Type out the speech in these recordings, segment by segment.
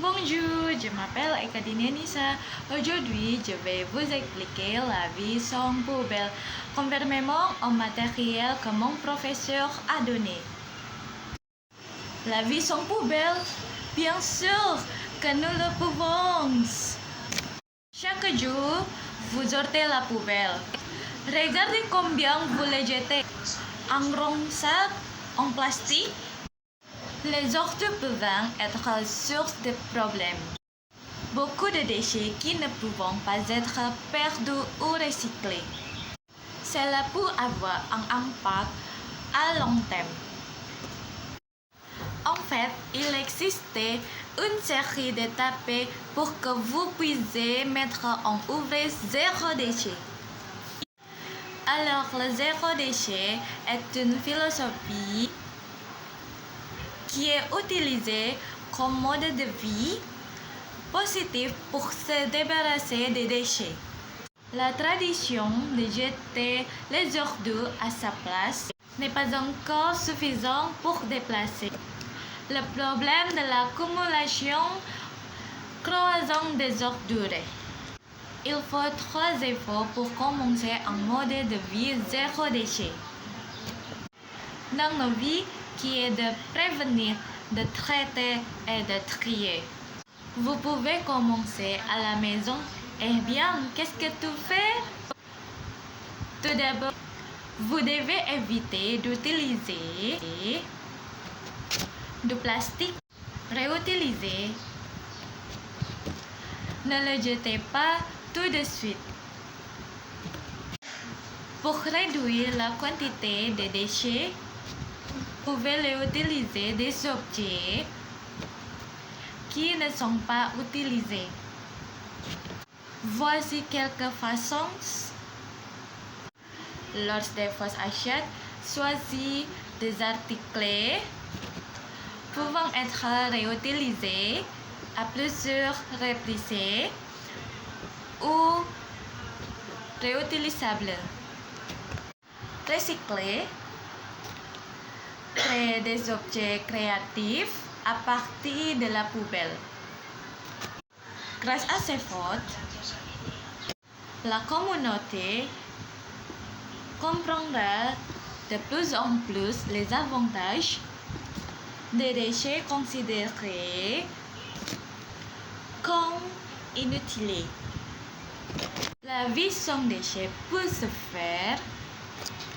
Bonjour, je m'appelle Ekadine Nissa. Aujourd'hui, je vais vous expliquer la vie sans poubelle, conformément au matériel que mon professeur a donné. La vie sans poubelle, bien sûr que nous le pouvons. Chaque jour, vous sortez la poubelle. Regardez combien vous les jetez. En gros sac, en plastique. Les ordures peuvent être source de problèmes. Beaucoup de déchets qui ne peuvent pas être perdus ou recyclés. Cela peut avoir un impact à long terme. En fait, il existe une série d'étapes pour que vous puissiez mettre en œuvre zéro déchet. Alors, le zéro déchet est une philosophie qui est utilisée comme mode de vie positif pour se débarrasser des déchets. La tradition de jeter les ordures à sa place n'est pas encore suffisante pour déplacer le problème de l'accumulation croissante des ordures. Il faut 3 efforts pour commencer un mode de vie zéro déchet. Dans nos vies, qui est de prévenir, de traiter et de trier. Vous pouvez commencer à la maison. Eh bien, qu'est-ce que tu fais? Tout d'abord, vous devez éviter d'utiliser du plastique réutilisé. Ne le jetez pas tout de suite. Pour réduire la quantité de déchets, vous pouvez utiliser des objets qui ne sont pas utilisés. Voici quelques façons. Lorsque vous achetez, choisissez des articles pouvant être réutilisés à plusieurs reprises ou réutilisables. Recycler. Créer des objets créatifs à partir de la poubelle. Grâce à ces fautes, la communauté comprendra de plus en plus les avantages des déchets considérés comme inutiles. La vie sans déchets peut se faire.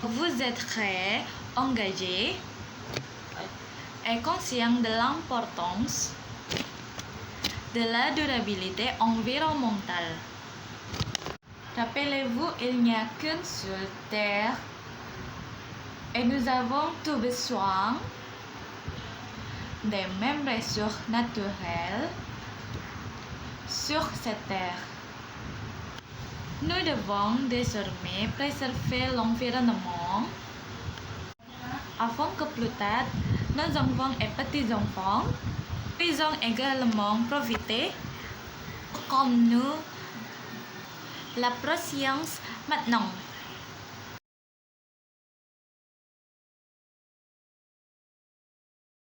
Vous êtes très engagé et conscient de l'importance de la durabilité environnementale. Rappelez-vous, il n'y a qu'une seule terre et nous avons tous besoin des mêmes ressources naturelles sur cette terre. Nous devons désormais préserver l'environnement afin que plus tard, nos enfants et petits-enfants puissent également profiter comme nous l'apprécions maintenant.